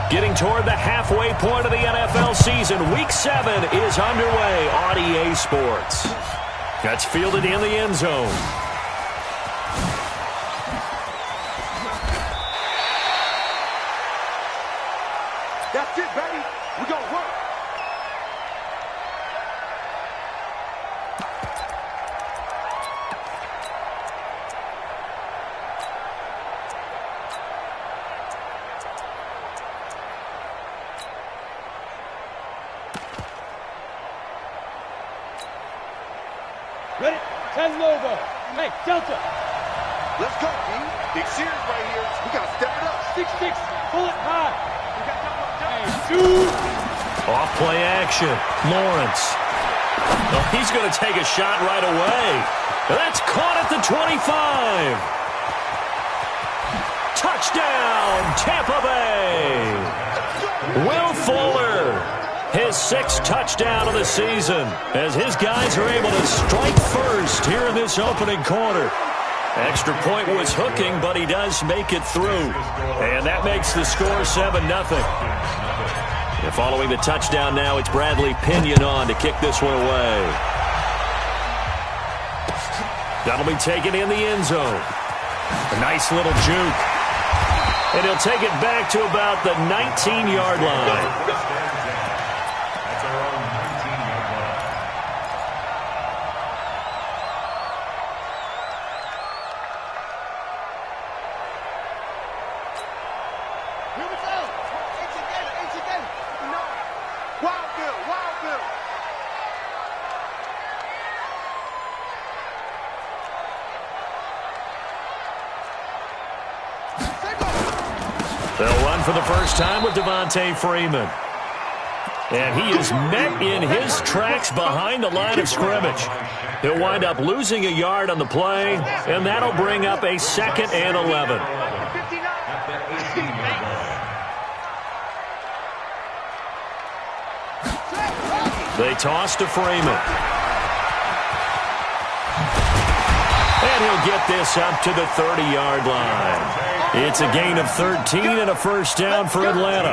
Getting toward the halfway point of the NFL season. Week 7 is underway on EA Sports. That's fielded in the end zone. That's it, baby. We're going to work. Ready? Ten Lobo. Hey, Delta. Let's go, B. Big series right here. We got to step it up. 6-6. Pull it high. Hey, dude. Off play action. Lawrence. Oh, he's going to take a shot right away. That's caught at the 25. Touchdown, Tampa Bay. Will Fuller. His 6th touchdown of the season as his guys are able to strike first here in this opening quarter. Extra point was hooking, but he does make it through. And that makes the score 7-0. And following the touchdown now, it's Bradley Pinion on to kick this one away. That'll be taken in the end zone. A nice little juke. And he'll take it back to about the 19-yard line. They'll run for the first time with Devontae Freeman. And he is met in his tracks behind the line of scrimmage. He'll wind up losing a yard on the play, and that'll bring up a 2nd and 11. They toss to Freeman. And he'll get this up to the 30-yard line. It's a gain of 13 and a first down for Atlanta.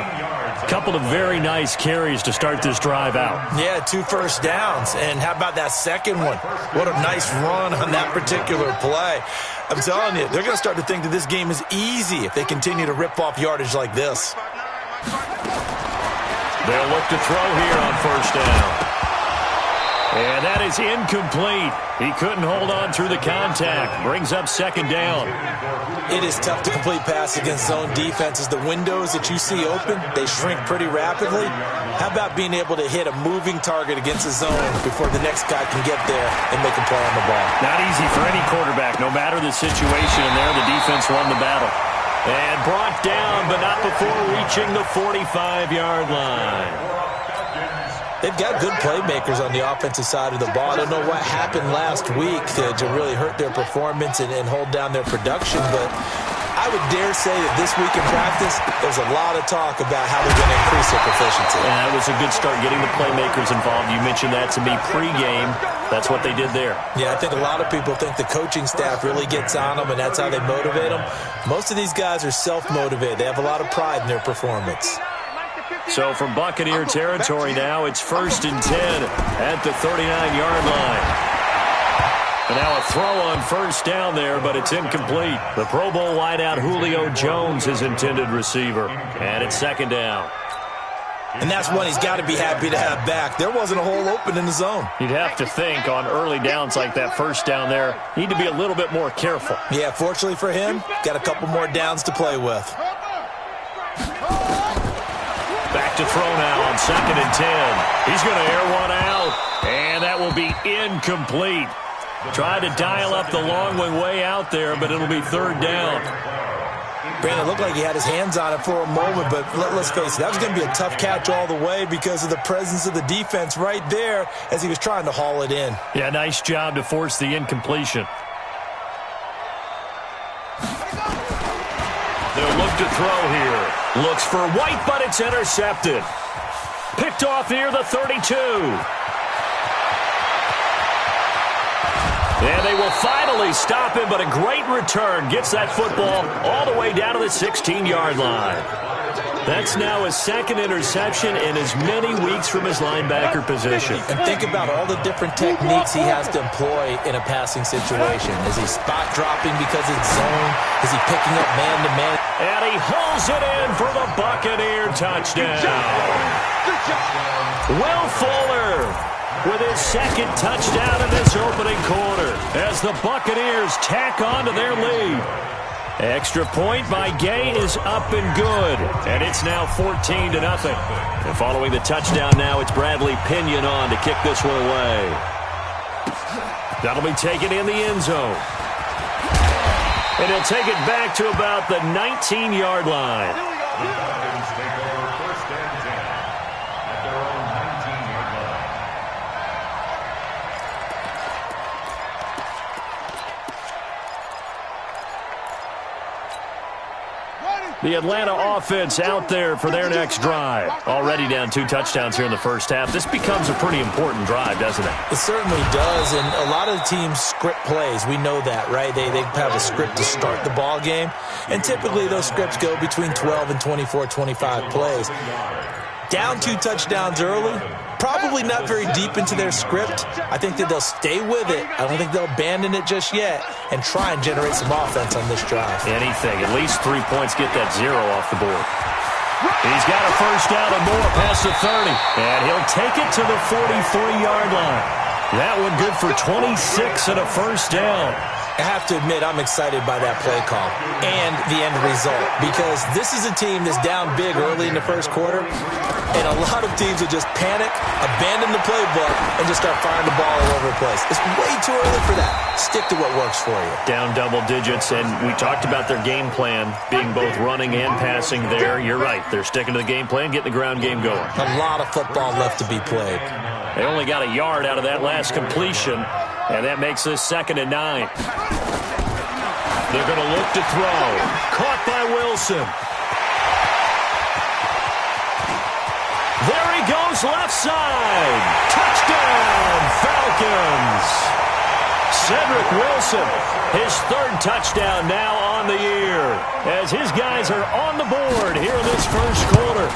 A couple of very nice carries to start this drive out. Yeah, 2 first downs. And how about that second one? What a nice run on that particular play. I'm telling you, they're going to start to think that this game is easy if they continue to rip off yardage like this. They'll look to throw here on first down. And that is incomplete. He couldn't hold on through the contact. Brings up 2nd down. It is tough to complete pass against zone defenses. The windows that you see open, they shrink pretty rapidly. How about being able to hit a moving target against a zone before the next guy can get there and make a play on the ball? Not easy for any quarterback, no matter the situation. And there, the defense won the battle. And brought down, but not before reaching the 45-yard line. They've got good playmakers on the offensive side of the ball. I don't know what happened last week to really hurt their performance and hold down their production, but I would dare say that this week in practice, there's a lot of talk about how they're going to increase their proficiency. And that was a good start getting the playmakers involved. You mentioned that to me pregame. That's what they did there. Yeah, I think a lot of people think the coaching staff really gets on them, and that's how they motivate them. Most of these guys are self-motivated. They have a lot of pride in their performance. So from Buccaneer territory now, it's 1st and 10 at the 39-yard line. And now a throw on first down there, but it's incomplete. The Pro Bowl wideout Julio Jones is intended receiver. And it's 2nd down. And that's one he's got to be happy to have back. There wasn't a hole open in the zone. You'd have to think on early downs like that first down there, need to be a little bit more careful. Yeah, fortunately for him, got a couple more downs to play with. Back to throw now on 2nd and 10. He's going to air one out, and that will be incomplete. Tried to dial up the long one way out there, but it'll be 3rd down. Brandon, it looked like he had his hands on it for a moment, but let's face it, that was going to be a tough catch all the way because of the presence of the defense right there as he was trying to haul it in. Yeah, nice job to force the incompletion. They'll look to throw here. Looks for White, but it's intercepted. Picked off near the 32. And they will finally stop him, but a great return. Gets that football all the way down to the 16-yard line. That's now his second interception in as many weeks from his linebacker position. And think about all the different techniques he has to employ in a passing situation. Is he spot dropping because it's zone? Is he picking up man-to-man? And he hauls it in for the Buccaneer touchdown. Will Fuller with his second touchdown in this opening quarter as the Buccaneers tack on to their lead. Extra point by Gay is up and good, and it's now 14-0. And following the touchdown now, it's Bradley Pinion on to kick this one away. That'll be taken in the end zone. And he'll take it back to about the 19-yard line. The Atlanta offense out there for their next drive. Already down 2 touchdowns here in the first half. This becomes a pretty important drive, doesn't it? It certainly does, and a lot of the teams script plays. We know that, right? They have a script to start the ball game, and typically those scripts go between 12 and 24, 25 plays. Down 2 touchdowns early, probably not very deep into their script. I think that they'll stay with it. I don't think they'll abandon it just yet and try and generate some offense on this drive. Anything. At least 3 points, get that 0 off the board. He's got a first down and more past the 30. And he'll take it to the 43-yard line. That one good for 26 and a first down. I have to admit, I'm excited by that play call and the end result, because this is a team that's down big early in the first quarter, and a lot of teams will just panic, abandon the playbook, and just start firing the ball all over the place. It's way too early for that. Stick to what works for you. Down double digits, and we talked about their game plan being both running and passing there. You're right. They're sticking to the game plan, getting the ground game going. A lot of football left to be played. They only got a yard out of that last completion, and that makes this 2nd and 9. They're going to look to throw. Caught by Wilson. There he goes, left side. Touchdown, Falcons. Cedric Wilson, his 3rd touchdown now on the year, as his guys are on the board here in this first quarter.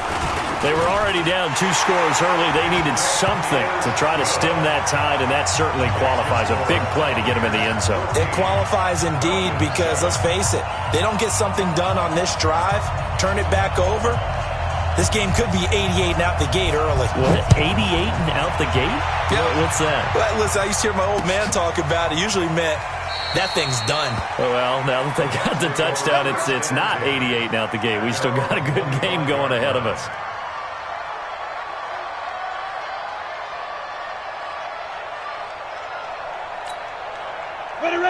They were already down 2 scores early. They needed something to try to stem that tide, and that certainly qualifies. A big play to get them in the end zone. It qualifies indeed, because let's face it, they don't get something done on this drive, turn it back over, this game could be 88 and out the gate early. What, 88 and out the gate? Yeah. What's that? Well, listen, I used to hear my old man talk about it. Usually meant that thing's done. Well, now that they got the touchdown, it's not 88 and out the gate. We still got a good game going ahead of us.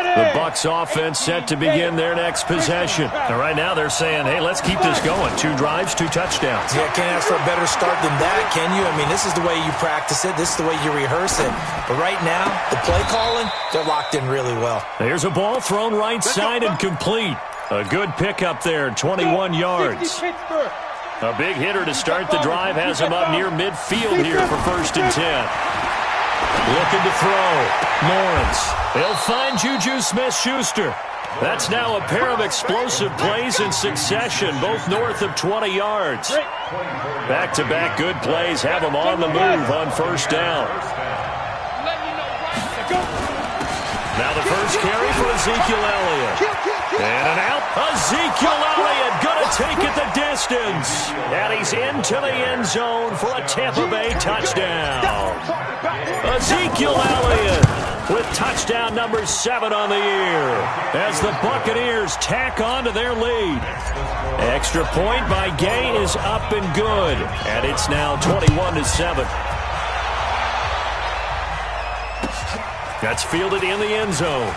The Bucs offense set to begin their next possession. And right now they're saying, hey, let's keep this going. 2 drives, 2 touchdowns. Yeah, can't ask for a better start than that, can you? I mean, this is the way you practice it. This is the way you rehearse it. But right now, the play calling, they're locked in really well. There's a ball thrown right side and complete. A good pickup there, 21 yards. A big hitter to start the drive has him up near midfield here for 1st and 10. Looking to throw. Lawrence. He'll find Juju Smith-Schuster. That's now a pair of explosive plays in succession, both north of 20 yards. Back-to-back good plays have him on the move on 1st down. Now the first carry for Ezekiel Elliott. And an out. Ezekiel Elliott going to take it the distance. And he's into the end zone for a Tampa Bay touchdown. Ezekiel Elliott with touchdown number 7 on the year as the Buccaneers tack on to their lead. Extra point by Gay is up and good. And it's now 21-7. That's fielded in the end zone.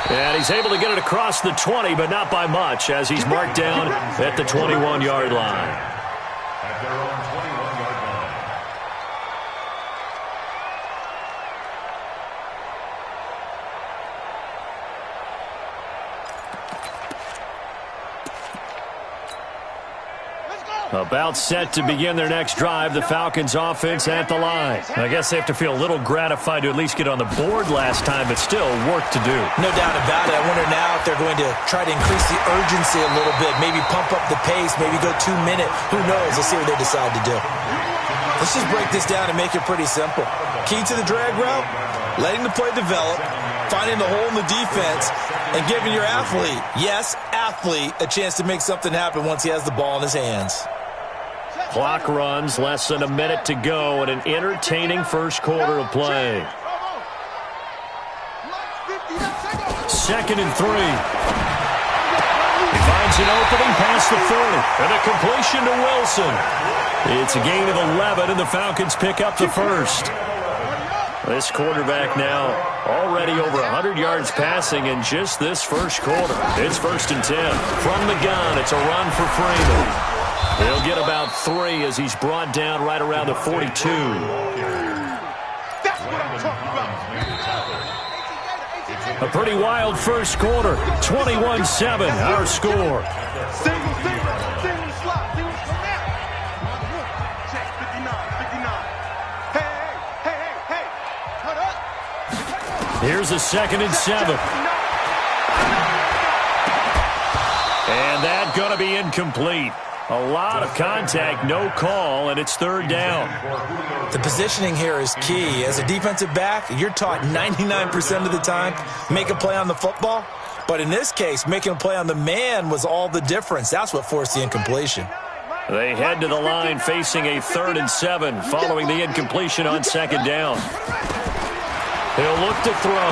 And he's able to get it across the 20, but not by much, as he's marked down at the 21-yard line. At their own 21-yard line. Let's go! About set to begin their next drive, the Falcons offense at the line. I guess they have to feel a little gratified to at least get on the board last time, but still work to do. No doubt about it. I wonder now if they're going to try to increase the urgency a little bit, maybe pump up the pace, maybe go 2-minute. Who knows? Let's see what they decide to do. Let's just break this down and make it pretty simple. Key to the drag route, letting the play develop, finding the hole in the defense, and giving your athlete, yes, athlete, a chance to make something happen once he has the ball in his hands. Clock runs, less than a minute to go in an entertaining first quarter of play. 2nd and 3. He finds an opening past the 40, and a completion to Wilson. It's a gain of 11, and the Falcons pick up the first. This quarterback now already over 100 yards passing in just this first quarter. It's 1st and 10. From the gun, it's a run for Freeman. He'll get about 3 as he's brought down right around the 42. That's what I'm talking about. A pretty wild first quarter. 21-7, our score. Single slot. Check 59. Hey. Cut up. Here's a 2nd and 7. And that's going to be incomplete. A lot of contact, no call, and it's 3rd down. The positioning here is key. As a defensive back, you're taught 99% of the time, make a play on the football. But in this case, making a play on the man was all the difference. That's what forced the incompletion. They head to the line facing a 3rd and 7 following the incompletion on 2nd down. He'll look to throw.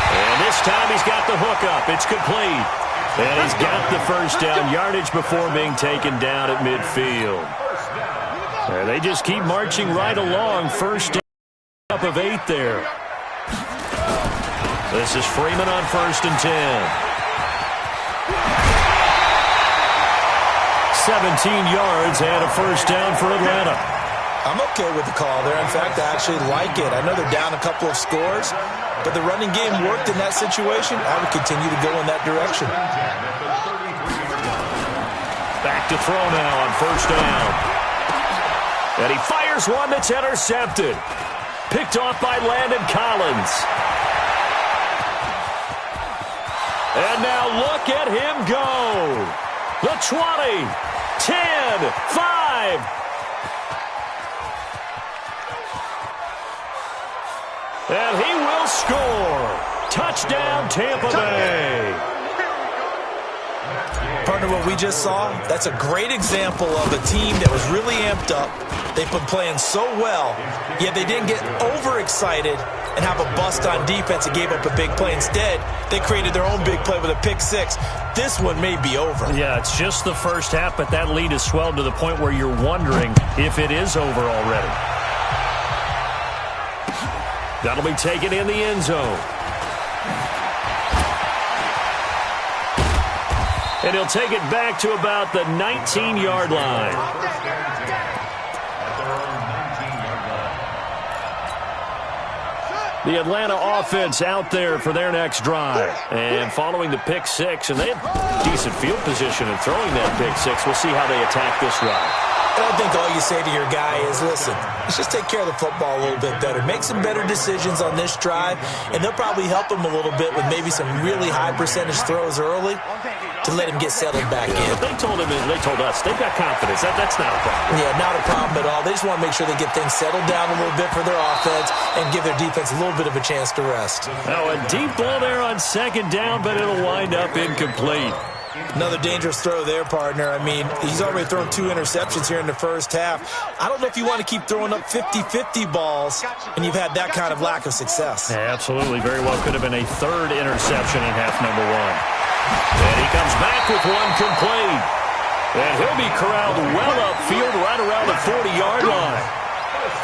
And this time he's got the hook up. It's complete. And he's got the first down yardage before being taken down at midfield. And they just keep marching right along. First down up of 8 there. This is Freeman on 1st and 10. 17 yards and a first down for Atlanta. I'm okay with the call there. In fact, I actually like it. I know they're down a couple of scores, but the running game worked in that situation. I would continue to go in that direction. Back to throw now on 1st down. And he fires one that's intercepted. Picked off by Landon Collins. And now look at him go. The 20, 10, 5. And he will score. Touchdown, Tampa Bay. Partner, what we just saw, that's a great example of a team that was really amped up. They've been playing so well, yet they didn't get overexcited and have a bust on defense and gave up a big play. Instead, they created their own big play with a pick 6. This one may be over. Yeah, it's just the first half, but that lead has swelled to the point where you're wondering if it is over already. That'll be taken in the end zone. And he'll take it back to about the 19-yard line. The Atlanta offense out there for their next drive. And following the pick 6, and they have decent field position in throwing that pick 6. We'll see how they attack this drive. I think all you say to your guy is, listen, let's just take care of the football a little bit better. Make some better decisions on this drive, and they'll probably help him a little bit with maybe some really high percentage throws early to let him get settled back in. They told us, they've got confidence. That's not a problem. Yeah, not a problem at all. They just want to make sure they get things settled down a little bit for their offense and give their defense a little bit of a chance to rest. Now a deep ball there on 2nd down, but it'll wind up incomplete. Another dangerous throw there, partner. I mean, he's already thrown 2 interceptions here in the first half. I don't know if you want to keep throwing up 50-50 balls when you've had that kind of lack of success. Yeah, absolutely. Very well could have been a 3rd interception in half number 1. And he comes back with one complete. And he'll be corralled well upfield right around the 40-yard line.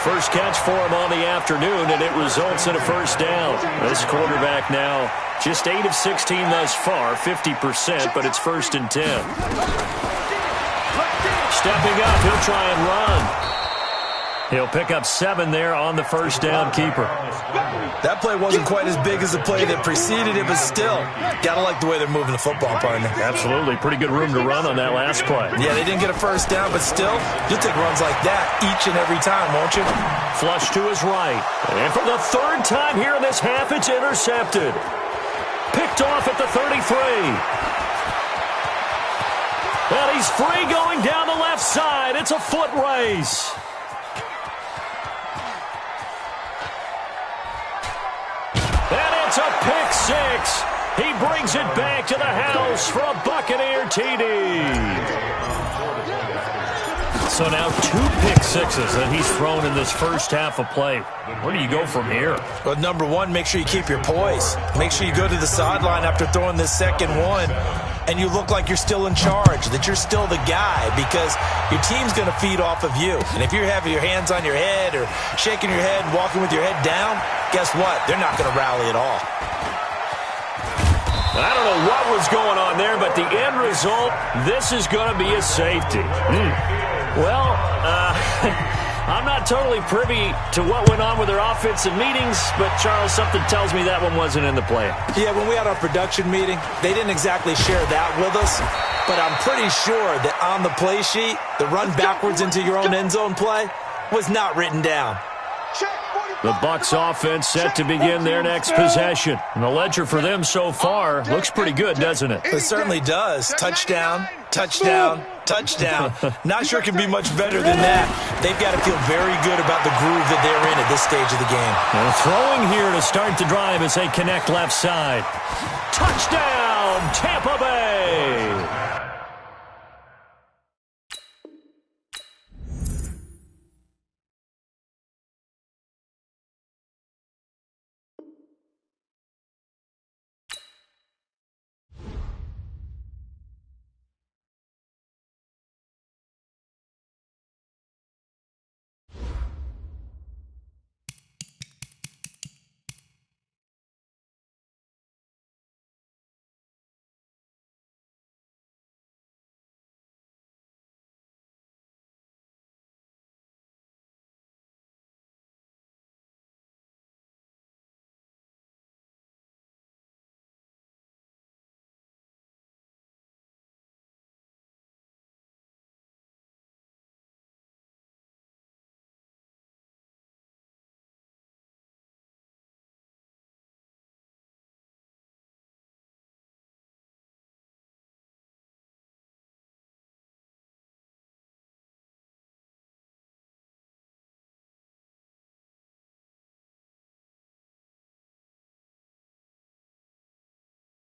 First catch for him on the afternoon, and it results in a first down. This quarterback now just 8 of 16 thus far, 50%, but it's 1st and 10. Stepping up, he'll try and run. He'll pick up 7 there on the first down keeper. That play wasn't quite as big as the play that preceded it, but still, got to like the way they're moving the football, partner. Absolutely. Pretty good room to run on that last play. Yeah, they didn't get a first down, but still, you'll take runs like that each and every time, won't you? Flush to his right. And for the 3rd time here in this half, it's intercepted. Picked off at the 33. And he's free going down the left side. It's a foot race. And it's a pick 6. He brings it back to the house for a Buccaneer TD. So now 2 pick sixes that he's thrown in this first half of play. Where do you go from here? Well, number one, make sure you keep your poise. Make sure you go to the sideline after throwing this second one, and you look like you're still in charge, that you're still the guy, because your team's going to feed off of you. And if you're having your hands on your head or shaking your head and walking with your head down, guess what? They're not going to rally at all. I don't know what was going on there, but the end result, this is going to be a safety. Well, I'm not totally privy to what went on with their offensive meetings, but, Charles, something tells me that one wasn't in the plan. Yeah, when we had our production meeting, they didn't exactly share that with us, but I'm pretty sure that on the play sheet, the run backwards into your own end zone play was not written down. The Bucs offense set to begin their next possession. And the ledger for them so far looks pretty good, doesn't it? It certainly does. Touchdown, touchdown, touchdown. Not sure it can be much better than that. They've got to feel very good about the groove that they're in at this stage of the game. And throwing here to start the drive as they connect left side. Touchdown, Tampa Bay!